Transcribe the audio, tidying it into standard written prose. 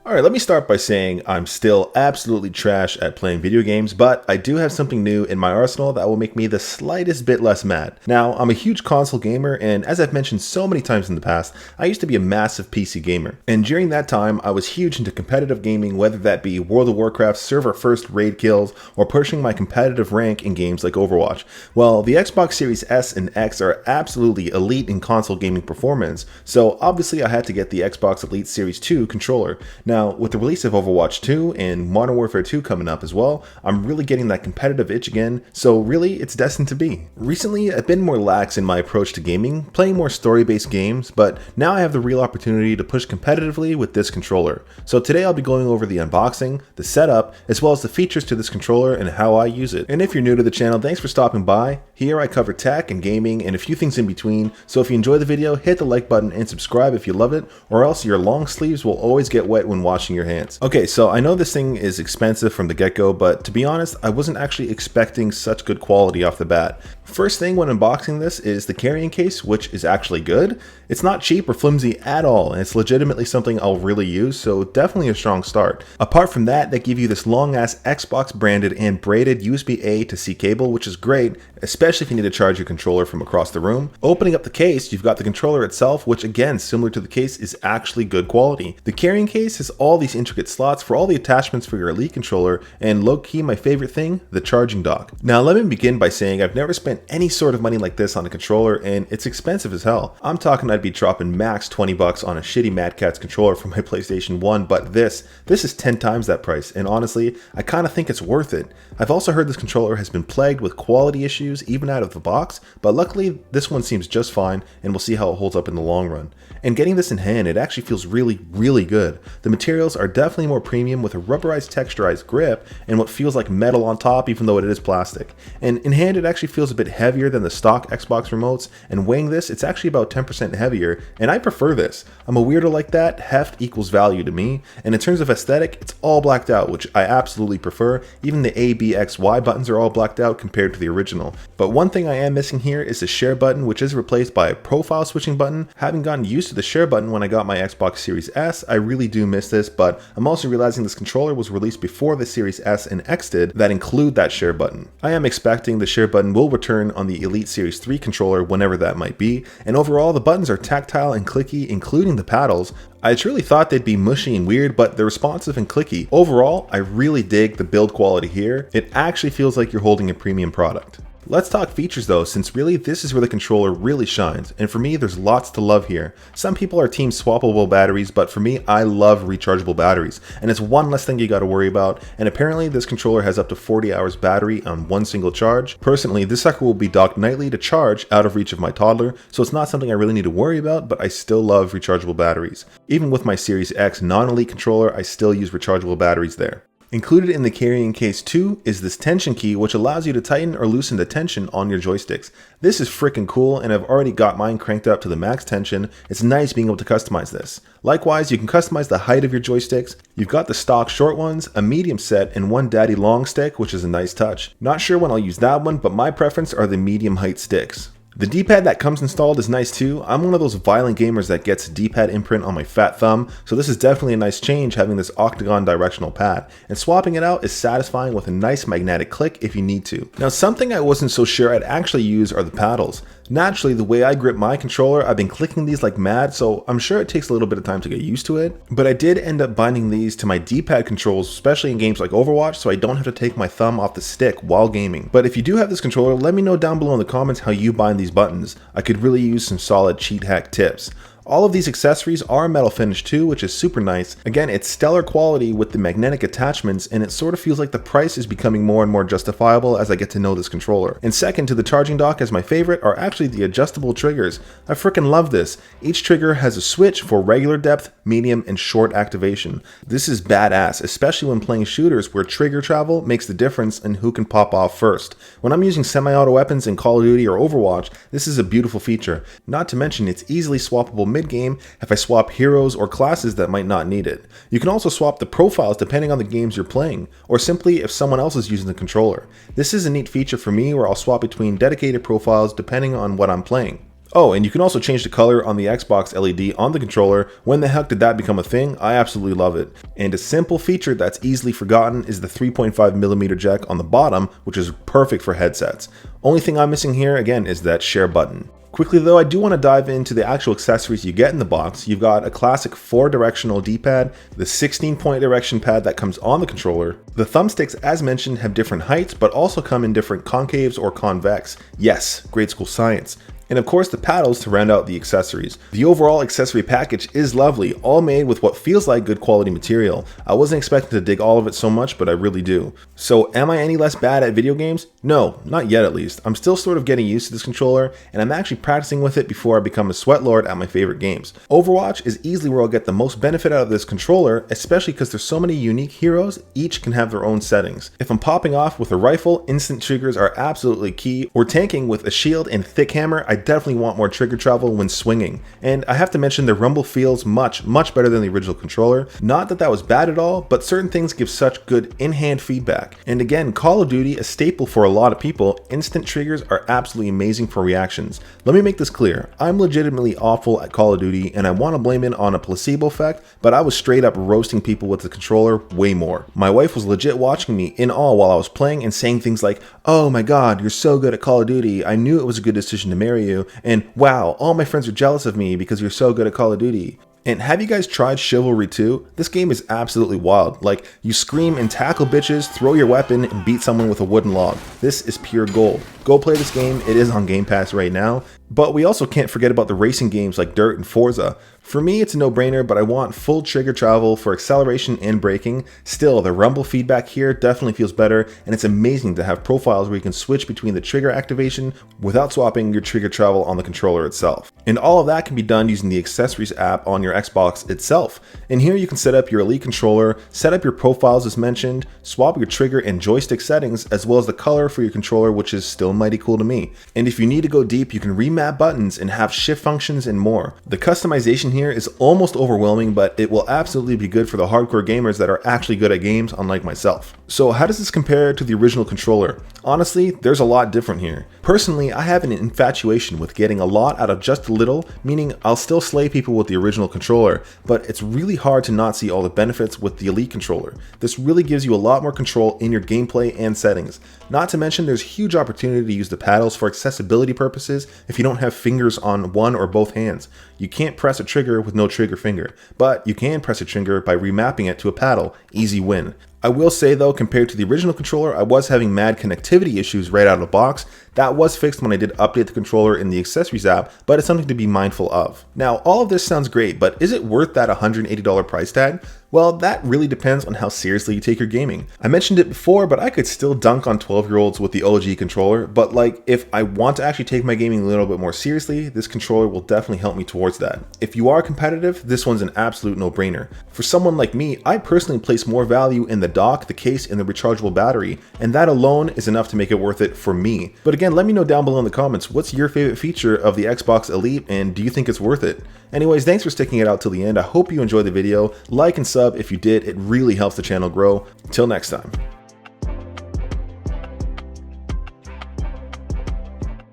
Alright, let me start by saying I'm still absolutely trash at playing video games, but I do have something new in my arsenal that will make me the slightest bit less mad. Now, I'm a huge console gamer, and as I've mentioned so many times in the past, I used to be a massive PC gamer. And during that time, I was huge into competitive gaming, whether that be World of Warcraft server first raid kills, or pushing my competitive rank in games like Overwatch. Well, the Xbox Series S and X are absolutely elite in console gaming performance, so obviously I had to get the Xbox Elite Series 2 controller. Now, with the release of Overwatch 2 and Modern Warfare 2 coming up as well, I'm really getting that competitive itch again, so really, it's destined to be. Recently, I've been more lax in my approach to gaming, playing more story-based games, but now I have the real opportunity to push competitively with this controller. So today I'll be going over the unboxing, the setup, as well as the features to this controller and how I use it. And if you're new to the channel, thanks for stopping by. Here I cover tech and gaming and a few things in between, so if you enjoy the video, hit the like button and subscribe if you love it, or else your long sleeves will always get wet when washing your hands. Okay, so I know this thing is expensive from the get-go, but to be honest, I wasn't actually expecting such good quality off the bat. First thing when unboxing this is the carrying case, which is actually good. It's not cheap or flimsy at all, and it's legitimately something I'll really use, so definitely a strong start. Apart from that, they give you this long-ass Xbox branded and braided USB-A to C cable, which is great, especially if you need to charge your controller from across the room. Opening up the case, you've got the controller itself, which again, similar to the case, is actually good quality. The carrying case has all these intricate slots for all the attachments for your Elite controller, and low-key my favorite thing, the charging dock. Now let me begin by saying I've never spent any sort of money like this on a controller, and it's expensive as hell. I'm talking I'd be dropping max 20 bucks on a shitty Mad Catz controller for my PlayStation 1, but this is 10 times that price, and honestly, I kinda think it's worth it. I've also heard this controller has been plagued with quality issues even out of the box, but luckily this one seems just fine, and we'll see how it holds up in the long run. And getting this in hand, it actually feels really good. The materials are definitely more premium with a rubberized texturized grip and what feels like metal on top even though it is plastic. And in hand it actually feels a bit heavier than the stock Xbox remotes, and weighing this it's actually about 10% heavier, and I prefer this. I'm a weirdo like that, heft equals value to me, and in terms of aesthetic it's all blacked out, which I absolutely prefer. Even the A, B, X, Y buttons are all blacked out compared to the original. But one thing I am missing here is the share button, which is replaced by a profile switching button. Having gotten used to the share button when I got my Xbox Series S, I really do miss this, but I'm also realizing this controller was released before the Series S and X did that include that share button. I am expecting the share button will return on the Elite Series 3 controller whenever that might be, and overall the buttons are tactile and clicky, including the paddles. I truly thought they'd be mushy and weird, but they're responsive and clicky. Overall, I really dig the build quality here. It actually feels like you're holding a premium product. Let's talk features though, since really this is where the controller really shines, and for me there's lots to love here. Some people are team swappable batteries, but for me I love rechargeable batteries, and it's one less thing you gotta worry about, and apparently this controller has up to 40 hours battery on one single charge. Personally, this sucker will be docked nightly to charge out of reach of my toddler, so it's not something I really need to worry about, but I still love rechargeable batteries. Even with my Series X non-Elite controller, I still use rechargeable batteries there. Included in the carrying case too is this tension key, which allows you to tighten or loosen the tension on your joysticks. This is freaking cool, and I've already got mine cranked up to the max tension. It's nice being able to customize this. Likewise, you can customize the height of your joysticks. You've got the stock short ones, a medium set, and one daddy long stick, which is a nice touch. Not sure when I'll use that one, but my preference are the medium height sticks. The D-pad that comes installed is nice too. I'm one of those violent gamers that gets a D-pad imprint on my fat thumb, so this is definitely a nice change having this octagon directional pad, and swapping it out is satisfying with a nice magnetic click if you need to. Now something I wasn't so sure I'd actually use are the paddles. Naturally, the way I grip my controller, I've been clicking these like mad, so I'm sure it takes a little bit of time to get used to it, but I did end up binding these to my D-pad controls, especially in games like Overwatch, so I don't have to take my thumb off the stick while gaming. But if you do have this controller, let me know down below in the comments how you bind these buttons. I could really use some solid cheat hack tips. All of these accessories are metal finish too, which is super nice. Again, it's stellar quality with the magnetic attachments, and it sort of feels like the price is becoming more and more justifiable as I get to know this controller. And second to the charging dock as my favorite are actually the adjustable triggers. I freaking love this. Each trigger has a switch for regular depth, medium, and short activation. This is badass, especially when playing shooters where trigger travel makes the difference in who can pop off first. When I'm using semi-auto weapons in Call of Duty or Overwatch, this is a beautiful feature. Not to mention it's easily swappable mid-game if I swap heroes or classes that might not need it. You can also swap the profiles depending on the games you're playing, or simply if someone else is using the controller. This is a neat feature for me where I'll swap between dedicated profiles depending on what I'm playing. Oh, and you can also change the color on the Xbox LED on the controller. When the heck did that become a thing? I absolutely love it. And a simple feature that's easily forgotten is the 3.5mm jack on the bottom, which is perfect for headsets. Only thing I'm missing here, again, is that share button. Quickly though, I do want to dive into the actual accessories you get in the box. You've got a classic 4-directional D-pad, the 16-point direction pad that comes on the controller. The thumbsticks, as mentioned, have different heights, but also come in different concaves or convex. Yes, grade school science. And of course the paddles to round out the accessories. The overall accessory package is lovely, all made with what feels like good quality material. I wasn't expecting to dig all of it so much, but I really do. So am I any less bad at video games? No, not yet at least. I'm still sort of getting used to this controller, and I'm actually practicing with it before I become a sweatlord at my favorite games. Overwatch is easily where I'll get the most benefit out of this controller, especially because there's so many unique heroes, each can have their own settings. If I'm popping off with a rifle, instant triggers are absolutely key, or tanking with a shield and thick hammer, I definitely want more trigger travel when swinging. And I have to mention the rumble feels much better than the original controller. Not that that was bad at all, but certain things give such good in-hand feedback. And again, Call of Duty, a staple for a lot of people, instant triggers are absolutely amazing for reactions. Let me make this clear, I'm legitimately awful at Call of Duty and I want to blame it on a placebo effect, but I was straight up roasting people with the controller way more. My wife was legit watching me in awe while I was playing and saying things like, "Oh my god, you're so good at Call of Duty, I knew it was a good decision to marry you," and "Wow, all my friends are jealous of me because you're so good at Call of Duty." And have you guys tried Chivalry 2? This game is absolutely wild. Like, you scream and tackle bitches, throw your weapon, and beat someone with a wooden log. This is pure gold. Go play this game, it is on Game Pass right now. But we also can't forget about the racing games like Dirt and Forza. For me, it's a no-brainer, but I want full trigger travel for acceleration and braking. Still, the rumble feedback here definitely feels better, and it's amazing to have profiles where you can switch between the trigger activation without swapping your trigger travel on the controller itself. And all of that can be done using the accessories app on your Xbox itself. And here you can set up your Elite controller, set up your profiles as mentioned, swap your trigger and joystick settings, as well as the color for your controller, which is still mighty cool to me. And if you need to go deep, you can remap buttons and have shift functions and more. The customization here is almost overwhelming, but it will absolutely be good for the hardcore gamers that are actually good at games, unlike myself. So how does this compare to the original controller? Honestly, there's a lot different here. Personally, I have an infatuation with getting a lot out of just a little, meaning I'll still slay people with the original controller, but it's really hard to not see all the benefits with the Elite controller. This really gives you a lot more control in your gameplay and settings. Not to mention there's huge opportunity to use the paddles for accessibility purposes if you don't have fingers on one or both hands. You can't press a trigger with no trigger finger, but you can press a trigger by remapping it to a paddle. Easy win. I will say though, compared to the original controller, I was having mad connectivity issues right out of the box. That was fixed when I did update the controller in the accessories app, but it's something to be mindful of. Now, all of this sounds great, but is it worth that $180 price tag? Well, that really depends on how seriously you take your gaming. I mentioned it before, but I could still dunk on 12-year-olds with the OG controller, but like, if I want to actually take my gaming a little bit more seriously, this controller will definitely help me towards that. If you are competitive, this one's an absolute no-brainer. For someone like me, I personally place more value in the dock, the case, and the rechargeable battery, and that alone is enough to make it worth it for me. But again, let me know down below in the comments, what's your favorite feature of the Xbox Elite, and do you think it's worth it? Anyways, thanks for sticking it out till the end. I hope you enjoyed the video. Like and sub if you did, it really helps the channel grow. Until next time.